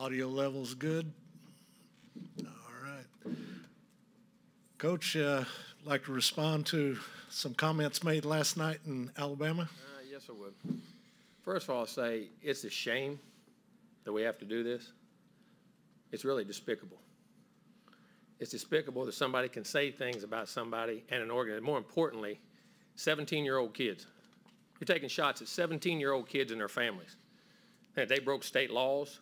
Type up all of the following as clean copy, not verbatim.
Audio level's good. All right. Coach, like to respond to some comments made last night in Alabama? Yes, I would. First of all, I'll say it's a shame that we have to do this. It's really despicable. It's despicable that somebody can say things about somebody and an organization. More importantly, 17-year-old kids. You're taking shots at 17-year-old kids and their families. And they broke state laws.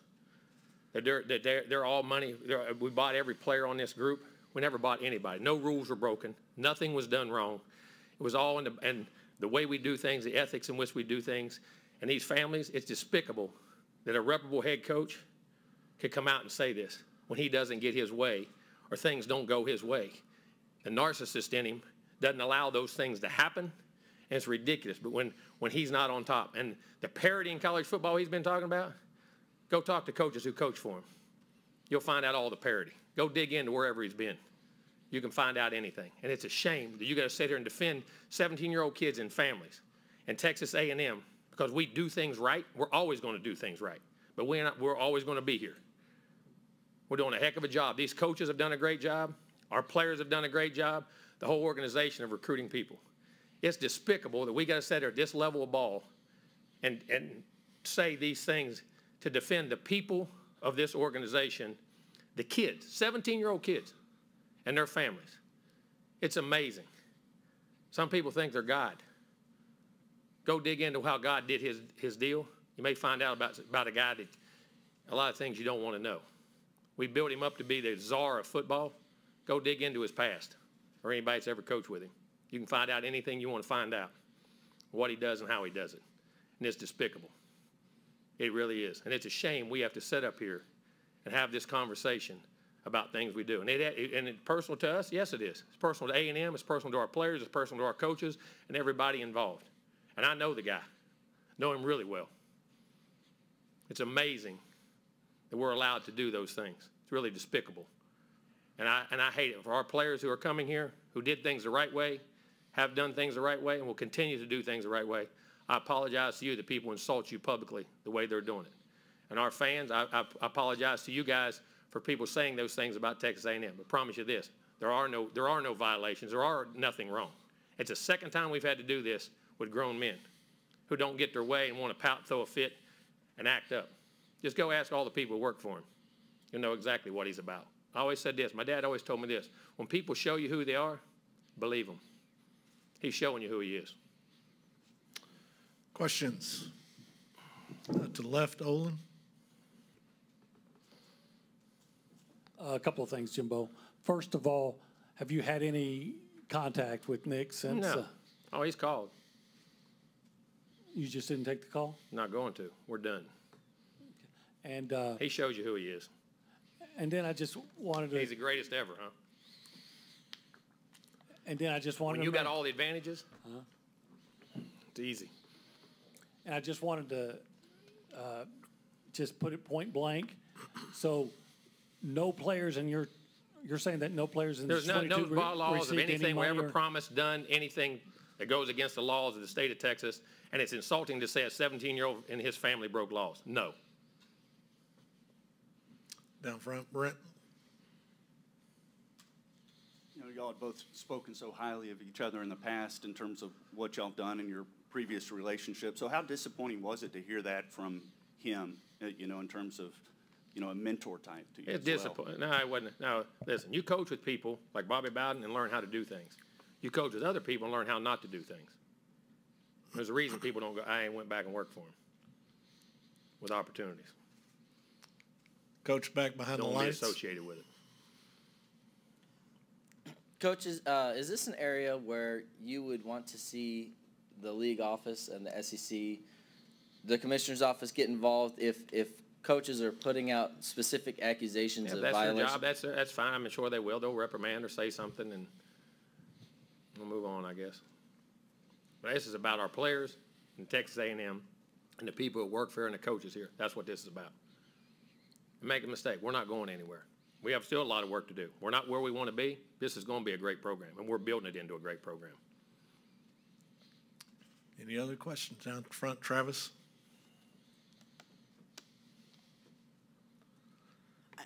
They're all money. We bought every player on this group. We never bought anybody. No rules were broken. Nothing was done wrong. It was all in the way we do things, the ethics in which we do things. And these families, it's despicable that a reputable head coach could come out and say this when he doesn't get his way or things don't go his way. The narcissist in him doesn't allow those things to happen, and it's ridiculous. But when he's not on top, and the parity in college football he's been talking about, go talk to coaches who coach for him. You'll find out all the parity. Go dig into wherever he's been. You can find out anything. And it's a shame that you got to sit here and defend 17-year-old kids and families. And Texas A&M, because we do things right, we're always going to do things right. But we're always going to be here. We're doing a heck of a job. These coaches have done a great job. Our players have done a great job. The whole organization of recruiting people. It's despicable that we got to sit here at this level of ball and say these things to defend the people of this organization, the kids, 17-year-old kids, and their families. It's amazing. Some people think they're God. Go dig into how God did his deal. You may find out about a guy that a lot of things you don't want to know. We built him up to be the czar of football. Go dig into his past or anybody that's ever coached with him. You can find out anything you want to find out, what he does and how he does it. And it's despicable. It really is. And it's a shame we have to sit up here and have this conversation about things we do. And it's personal to us? Yes, it is. It's personal to A&M. It's personal to our players. It's personal to our coaches and everybody involved. And I know the guy. Know him really well. It's amazing that we're allowed to do those things. It's really despicable. And I hate it for our players who are coming here, who did things the right way, have done things the right way, and will continue to do things the right way. I apologize to you that people insult you publicly the way they're doing it. And our fans, I apologize to you guys for people saying those things about Texas A&M. But I promise you this, there are no violations. There are nothing wrong. It's the second time we've had to do this with grown men who don't get their way and want to pout, throw a fit, and act up. Just go ask all the people who work for him. You'll know exactly what he's about. I always said this. My dad always told me this. When people show you who they are, believe them. He's showing you who he is. Questions? To the left, Olin. A couple of things, Jimbo. First of all, have you had any contact with Nick since? No. Oh, he's called. You just didn't take the call? Not going to. We're done. And he shows you who he is. And then I just wanted to. He's the greatest ever, huh? And then I just wanted when you to. Got all the advantages? It's easy. And I just wanted to just put it point blank. So, no players in you're saying that no players in there's this 22 no laws of anything we ever or... promised, done anything that goes against the laws of the state of Texas, and it's insulting to say a 17-year-old and his family broke laws. No. Down front, Brent. You know, y'all have both spoken so highly of each other in the past in terms of what y'all have done in your previous relationship. So how disappointing was it to hear that from him, you know, in terms of, you know, a mentor type to you? It's disappointing. No, it wasn't. No, listen, you coach with people like Bobby Bowden and learn how to do things. You coach with other people and learn how not to do things. There's a reason people don't go, I ain't went back and worked for him with opportunities. Coach back behind the lights. Don't be associated with it. Coach, is this an area where you would want to see the league office and the SEC, the commissioner's office, get involved if coaches are putting out specific accusations of violation? That's their job. That's fine. I'm sure they will. They'll reprimand or say something, and we'll move on, I guess. But this is about our players and Texas A&M and the people who work for and the coaches here. That's what this is about. And make a mistake, we're not going anywhere. We have still a lot of work to do. We're not where we want to be. This is going to be a great program, and we're building it into a great program. Any other questions down front, Travis?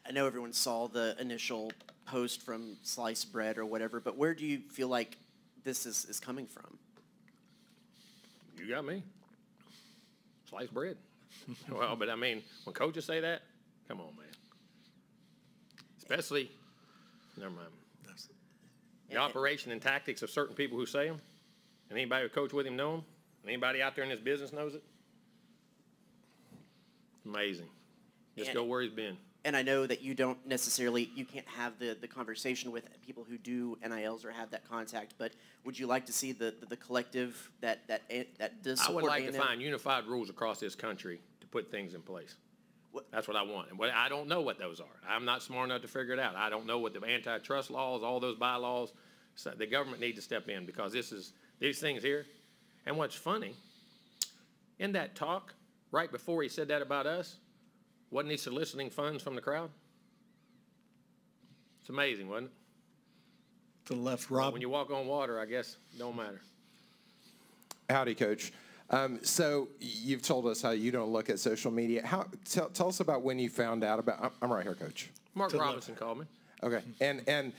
I know everyone saw the initial post from Sliced Bread or whatever, but where do you feel like this is coming from? You got me. Sliced bread. Well, but I mean, when coaches say that, come on, man. Especially, never mind. The operation and tactics of certain people who say them, and anybody who coach with him know them, and anybody out there in this business knows it. Amazing. Just go where he's been. And I know that you don't necessarily, you can't have the conversation with people who do NILs or have that contact, but would you like to see the collective that does support I would like A&M? to find unified rules across this country to put things in place. That's what I want. And I don't know what those are. I'm not smart enough to figure it out. I don't know what the antitrust laws, all those bylaws. So the government needs to step in because these things here. And what's funny, in that talk, right before he said that about us, wasn't he soliciting funds from the crowd? It's amazing, wasn't it? To the left, Rob. When you walk on water, I guess it don't matter. Howdy, Coach. So you've told us how you don't look at social media. Tell us about when you found out about. I'm right here, Coach. Mark Robinson called me. Okay, and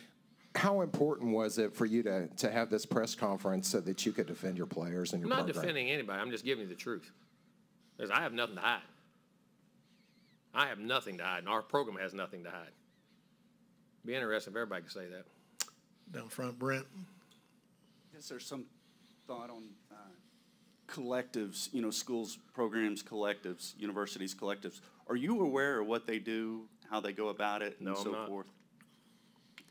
how important was it for you to have this press conference so that you could defend your players and your I'm not program? defending anybody. I'm just giving you the truth. Because I have nothing to hide. I have nothing to hide, and our program has nothing to hide. Be interesting if everybody could say that. Down front, Brent. Is there some thought on collectives, schools, programs, collectives, universities, collectives? Are you aware of what they do, how they go about it, No, and so I'm not. forth?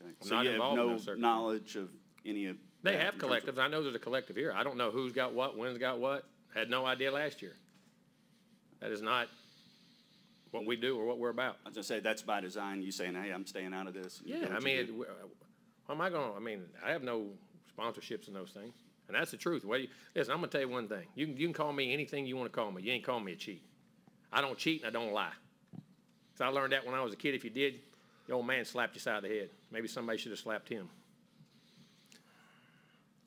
Okay. I'm So not you have involved in no those circles. knowledge of any of They that have in terms of- collectives. I know there's a collective here. I don't know who's got what, when's got what. Had no idea last year. That is not what we do or what we're about. I was going to say, that's by design, you saying, hey, I'm staying out of this. and you Yeah, do I what you mean, do. what am I going to, I have no sponsorships in those things. And that's the truth. Listen, I'm going to tell you one thing. You can call me anything you want to call me. You ain't calling me a cheat. I don't cheat and I don't lie. So I learned that when I was a kid. If you did, the old man slapped you side of the head. Maybe somebody should have slapped him.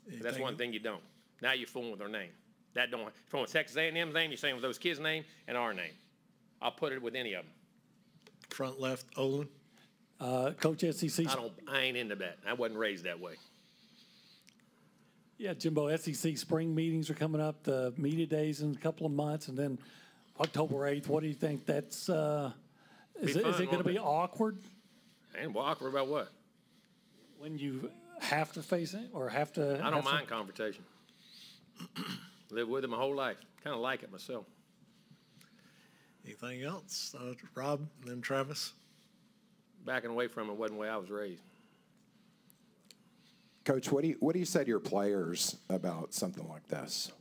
But that's one thing you don't. Now you're fooling with their name. That don't. From Texas A&M's name, you're saying with those kids' name and our name. I'll put it with any of them. Front left, Olin. Coach SEC. I ain't into that. I wasn't raised that way. Yeah, Jimbo, SEC spring meetings are coming up, the media days in a couple of months, and then October 8th. What do you think? Is it going to be awkward? And awkward about what? When you have to face it or have to? I don't mind confrontation. Lived with it my whole life. Kind of like it myself. Anything else? Rob, and then Travis. Backing away from it wasn't the way I was raised. Coach, what do you say to your players about something like this?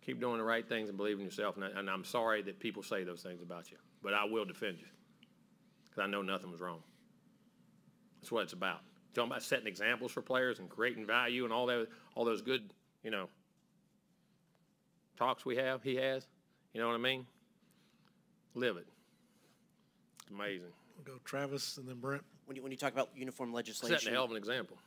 Keep doing the right things and believe in yourself. And I'm sorry that people say those things about you, but I will defend you because I know nothing was wrong. That's what it's about. Talking about setting examples for players and creating value and all those good, talks he has. You know what I mean? Live it. It's amazing. We'll go Travis and then Brent. When you talk about uniform legislation, Setting a hell of an example.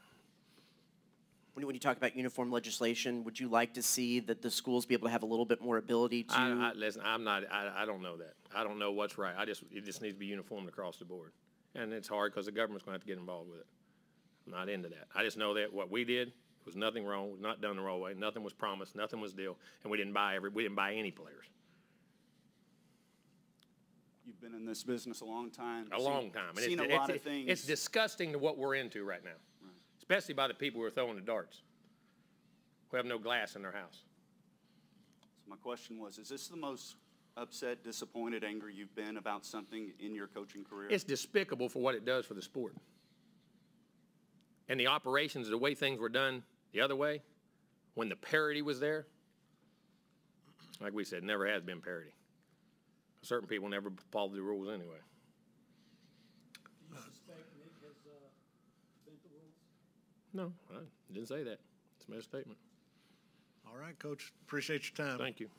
When you talk about uniform legislation, would you like to see that the schools be able to have a little bit more ability to? Listen, I'm not. I don't know that. I don't know what's right. It just needs to be uniform across the board, and it's hard because the government's going to have to get involved with it. I'm not into that. I just know that what we did was nothing wrong. Was not done the wrong way. Nothing was promised. Nothing was deal, and we didn't buy any players. You've been in this business a long time. A long time. And Seen a lot of things. It's disgusting to what we're into right now, especially by the people who are throwing the darts, who have no glass in their house. So my question was, is this the most upset, disappointed, angry you've been about something in your coaching career? It's despicable for what it does for the sport. And the operations, the way things were done the other way, when the parity was there, like we said, never has been parity. Certain people never follow the rules anyway. Do you suspect Nick has bent the rules? No, I didn't say that. It's my statement. All right, Coach. Appreciate your time. Thank you.